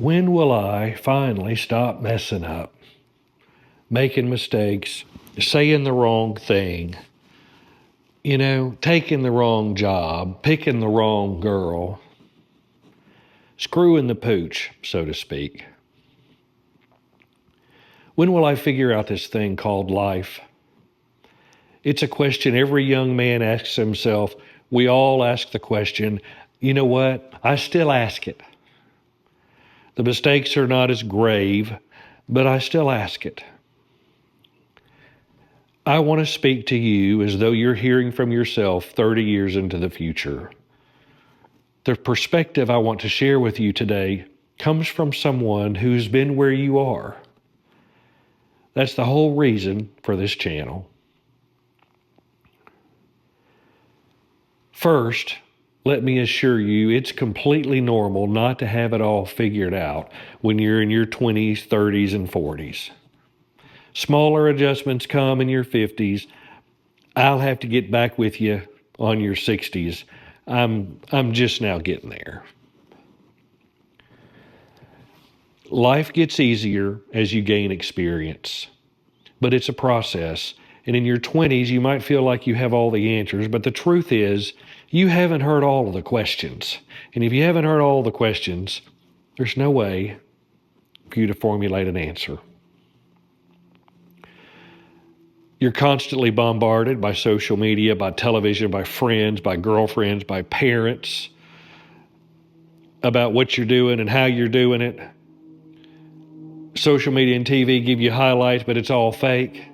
When will I finally stop messing up, making mistakes, saying the wrong thing, taking the wrong job, picking the wrong girl, screwing the pooch, so to speak? When will I figure out this thing called life? It's a question every young man asks himself. We all ask the question. You know what? I still ask it. The mistakes are not as grave, but I still ask it. I want to speak to you as though you're hearing from yourself 30 years into the future. The perspective I want to share with you today comes from someone who's been where you are. That's the whole reason for this channel. First, let me assure you, it's completely normal not to have it all figured out when you're in your 20s, 30s, and 40s. Smaller adjustments come in your 50s. I'll have to get back with you on your 60s. I'm just now getting there. Life gets easier as you gain experience, but it's a process. And in your 20s, you might feel like you have all the answers, but the truth is, you haven't heard all of the questions. And if you haven't heard all the questions, there's no way for you to formulate an answer. You're constantly bombarded by social media, by television, by friends, by girlfriends, by parents about what you're doing and how you're doing it. Social media and TV give you highlights, but it's all fake.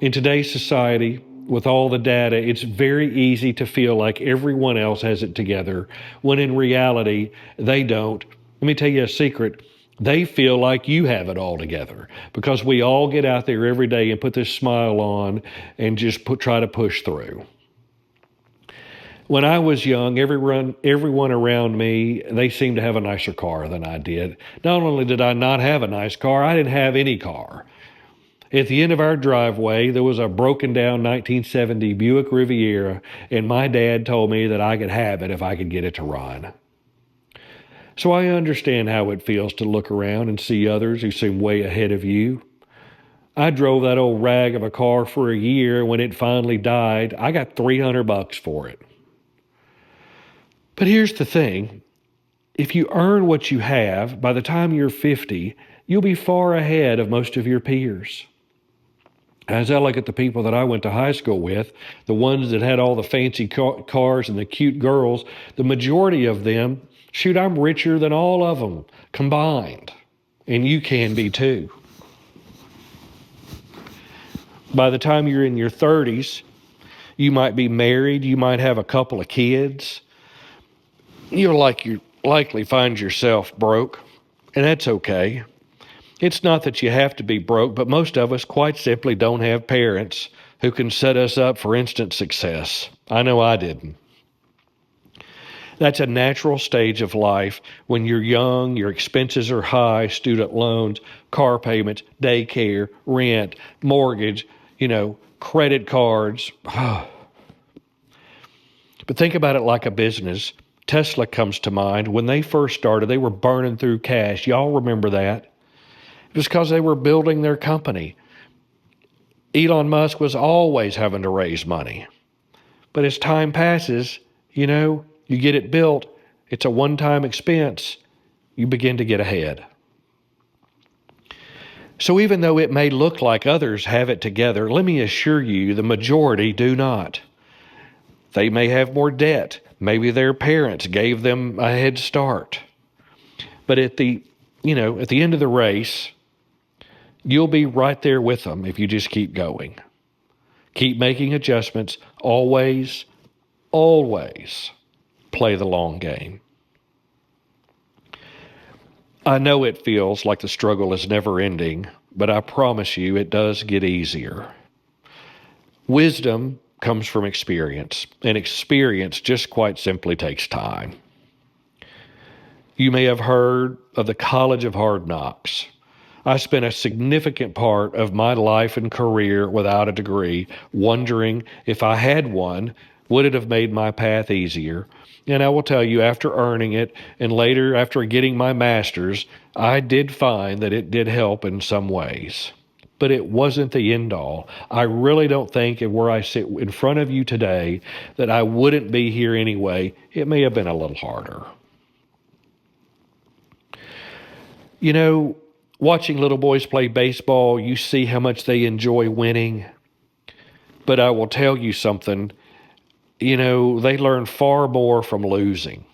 In today's society, with all the data, it's very easy to feel like everyone else has it together, when in reality, they don't. Let me tell you a secret. They feel like you have it all together, because we all get out there every day and put this smile on and just try to push through. When I was young, everyone around me, they seemed to have a nicer car than I did. Not only did I not have a nice car, I didn't have any car. At the end of our driveway, there was a broken down 1970 Buick Riviera, and my dad told me that I could have it if I could get it to run. So I understand how it feels to look around and see others who seem way ahead of you. I drove that old rag of a car for a year. When it finally died, I got $300 for it. But here's the thing. If you earn what you have, by the time you're 50, you'll be far ahead of most of your peers. As I look at the people that I went to high school with, the ones that had all the fancy cars and the cute girls, the majority of them, shoot, I'm richer than all of them combined. And you can be too. By the time you're in your 30s, you might be married, you might have a couple of kids. You'll likely find yourself broke, and that's okay. It's not that you have to be broke, but most of us quite simply don't have parents who can set us up for instant success. I know I didn't. That's a natural stage of life. When you're young, your expenses are high, student loans, car payments, daycare, rent, mortgage, credit cards. But think about it like a business. Tesla comes to mind. When they first started, they were burning through cash. Y'all remember that? It was because they were building their company. Elon Musk was always having to raise money. But as time passes, you get it built. It's a one-time expense. You begin to get ahead. So even though it may look like others have it together, let me assure you the majority do not. They may have more debt. Maybe their parents gave them a head start. But at the end of the race, you'll be right there with them if you just keep going. Keep making adjustments. Always, always play the long game. I know it feels like the struggle is never ending, but I promise you it does get easier. Wisdom comes from experience, and experience just quite simply takes time. You may have heard of the College of Hard Knocks. I spent a significant part of my life and career without a degree, wondering if I had one Would it have made my path easier? And I will tell you, after earning it and later after getting my master's, I did find that it did help in some ways. But it wasn't the end all. I really don't think where I sit in front of you today that I wouldn't be here anyway. It may have been a little harder. You know, watching little boys play baseball, you see how much they enjoy winning. But I will tell you something, they learn far more from losing.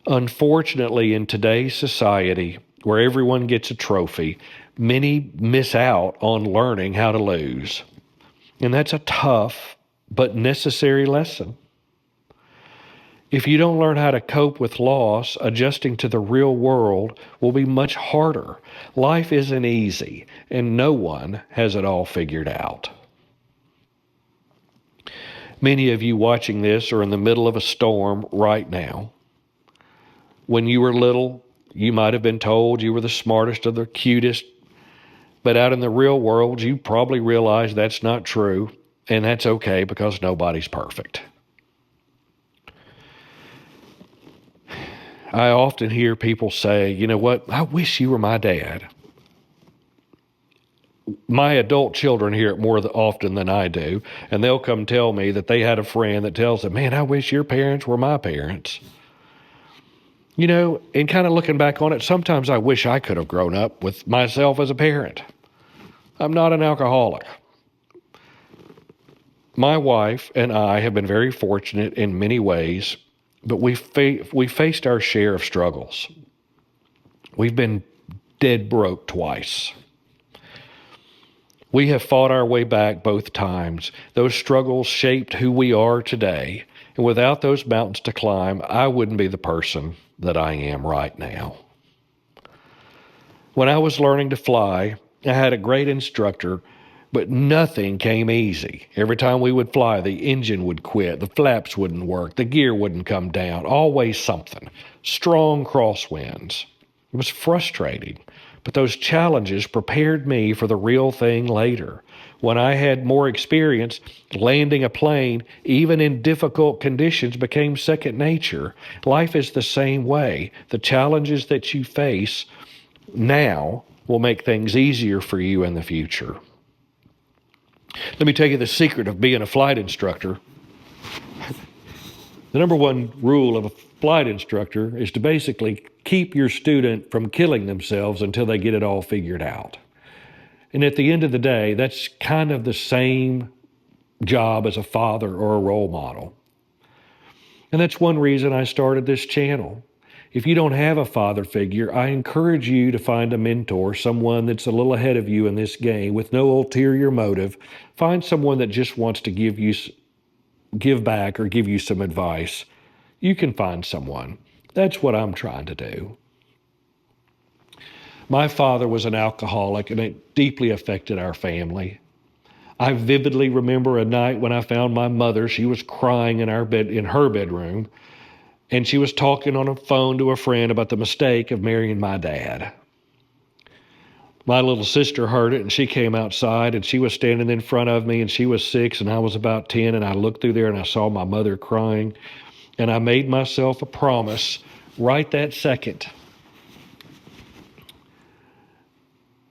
Unfortunately, in today's society, where everyone gets a trophy, many miss out on learning how to lose. And that's a tough but necessary lesson. If you don't learn how to cope with loss, adjusting to the real world will be much harder. Life isn't easy, and no one has it all figured out. Many of you watching this are in the middle of a storm right now. When you were little, you might have been told you were the smartest or the cutest, but out in the real world, you probably realize that's not true, and that's okay because nobody's perfect. I often hear people say, you know what, I wish you were my dad. My adult children hear it more often than I do, and they'll come tell me that they had a friend that tells them, man, I wish your parents were my parents. And kind of looking back on it, sometimes I wish I could have grown up with myself as a parent. I'm not an alcoholic. My wife and I have been very fortunate in many ways, but we faced our share of struggles. We've been dead broke twice. We have fought our way back both times. Those struggles shaped who we are today. And without those mountains to climb, I wouldn't be the person that I am right now. When I was learning to fly, I had a great instructor, but nothing came easy. Every time we would fly, the engine would quit, the flaps wouldn't work, the gear wouldn't come down, always something. Strong crosswinds. It was frustrating. But those challenges prepared me for the real thing later. When I had more experience, landing a plane, even in difficult conditions, became second nature. Life is the same way. The challenges that you face now will make things easier for you in the future. Let me tell you the secret of being a flight instructor. The number one rule of a flight instructor is to basically keep your student from killing themselves until they get it all figured out. And at the end of the day, that's kind of the same job as a father or a role model. And that's one reason I started this channel. If you don't have a father figure, I encourage you to find a mentor, someone that's a little ahead of you in this game with no ulterior motive. Find someone that just wants to give back or give you some advice. You can find someone. That's what I'm trying to do. My father was an alcoholic, and it deeply affected our family. I vividly remember a night when I found my mother. She was crying in her bedroom, and she was talking on a phone to a friend about the mistake of marrying my dad. My little sister heard it, and she came outside, and she was standing in front of me, and she was 6, and I was about 10, and I looked through there, and I saw my mother crying, and I made myself a promise right that second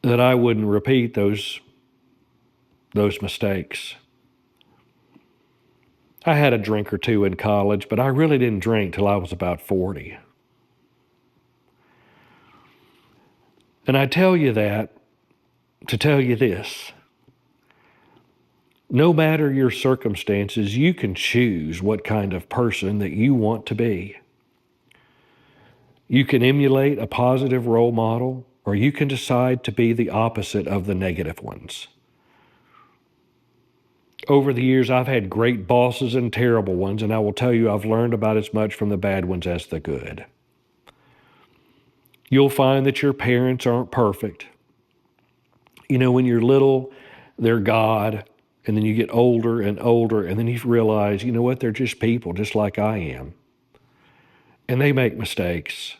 that I wouldn't repeat those mistakes. I had a drink or two in college, but I really didn't drink till I was about 40. And I tell you that to tell you this. No matter your circumstances, you can choose what kind of person that you want to be. You can emulate a positive role model, or you can decide to be the opposite of the negative ones. Over the years, I've had great bosses and terrible ones, and I will tell you I've learned about as much from the bad ones as the good. You'll find that your parents aren't perfect. When you're little, they're God, and then you get older and older, and then you realize, you know what, they're just people, just like I am. And they make mistakes.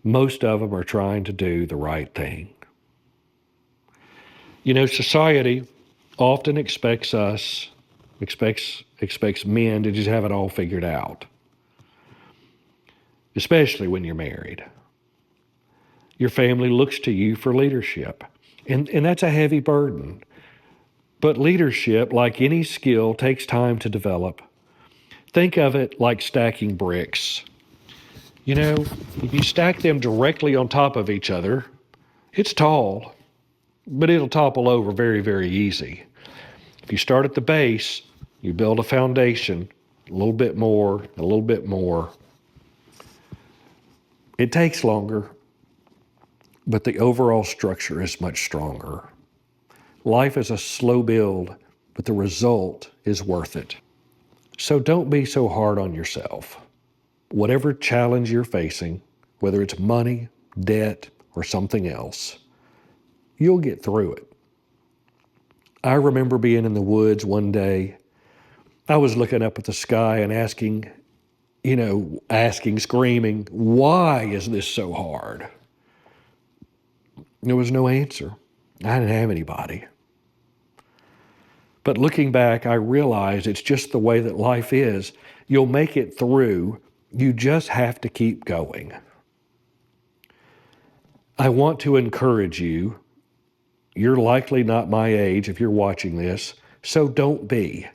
Most of them are trying to do the right thing. Society often expects us expects men to just have it all figured out, especially when you're married. Your family looks to you for leadership, and that's a heavy burden. But leadership, like any skill, takes time to develop. Think of it like stacking bricks. You know, if you stack them directly on top of each other, it's tall, but it'll topple over very, very easy. If you start at the base, you build a foundation, a little bit more, a little bit more. It takes longer, but the overall structure is much stronger. Life is a slow build, but the result is worth it. So don't be so hard on yourself. Whatever challenge you're facing, whether it's money, debt, or something else, you'll get through it. I remember being in the woods one day. I was looking up at the sky and asking, screaming, why is this so hard? There was no answer. I didn't have anybody. But looking back, I realized it's just the way that life is. You'll make it through. You just have to keep going. I want to encourage you. You're likely not my age if you're watching this, so don't be.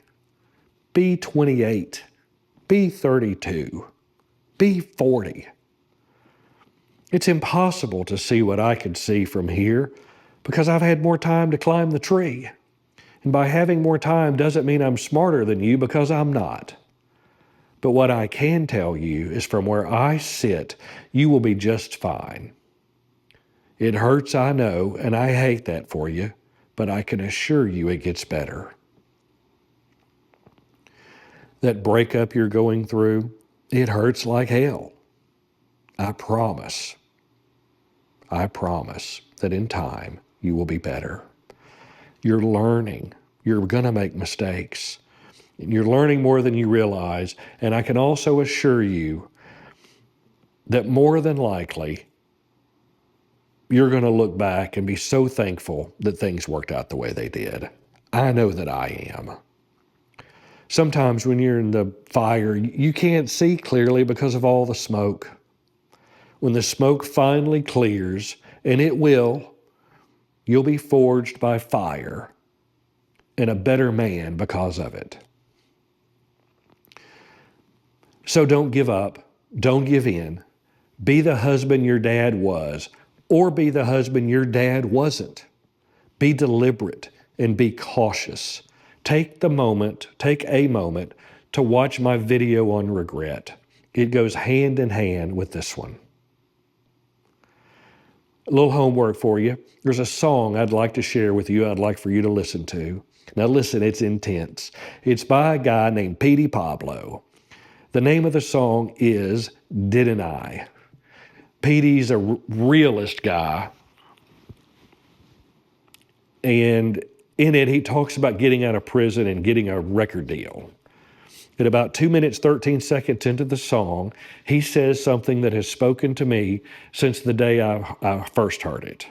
Be 28. Be 32. Be 40. It's impossible to see what I could see from here because I've had more time to climb the tree. And by having more time doesn't mean I'm smarter than you, because I'm not. But what I can tell you is from where I sit, you will be just fine. It hurts, I know, and I hate that for you, but I can assure you it gets better. That breakup you're going through, it hurts like hell. I promise that in time you will be better. You're learning. You're going to make mistakes. You're learning more than you realize. And I can also assure you that more than likely, you're going to look back and be so thankful that things worked out the way they did. I know that I am. Sometimes when you're in the fire, you can't see clearly because of all the smoke. When the smoke finally clears, and it will, you'll be forged by fire and a better man because of it. So don't give up. Don't give in. Be the husband your dad was, or be the husband your dad wasn't. Be deliberate and be cautious. Take a moment to watch my video on regret. It goes hand in hand with this one. A little homework for you. There's a song I'd like to share with you. I'd like for you to listen to. Now listen, it's intense. It's by a guy named Petey Pablo. The name of the song is Didn't I? Petey's a realist guy. And in it, he talks about getting out of prison and getting a record deal. At about 2 minutes, 13 seconds into the song, he says something that has spoken to me since the day I first heard it.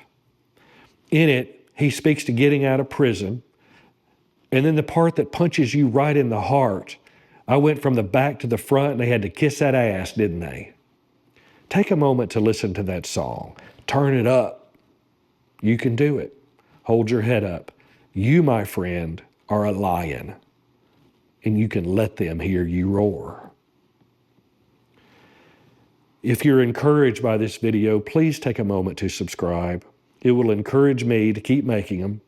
In it, he speaks to getting out of prison. And then the part that punches you right in the heart, I went from the back to the front and they had to kiss that ass, didn't they? Take a moment to listen to that song. Turn it up. You can do it. Hold your head up. You, my friend, are a lion, and you can let them hear you roar. If you're encouraged by this video, please take a moment to subscribe. It will encourage me to keep making them.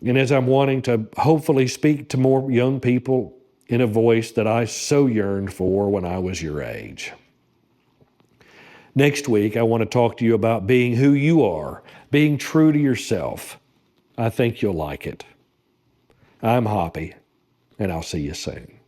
And as I'm wanting to hopefully speak to more young people in a voice that I so yearned for when I was your age. Next week, I want to talk to you about being who you are, being true to yourself. I think you'll like it. I'm Hoppy, and I'll see you soon.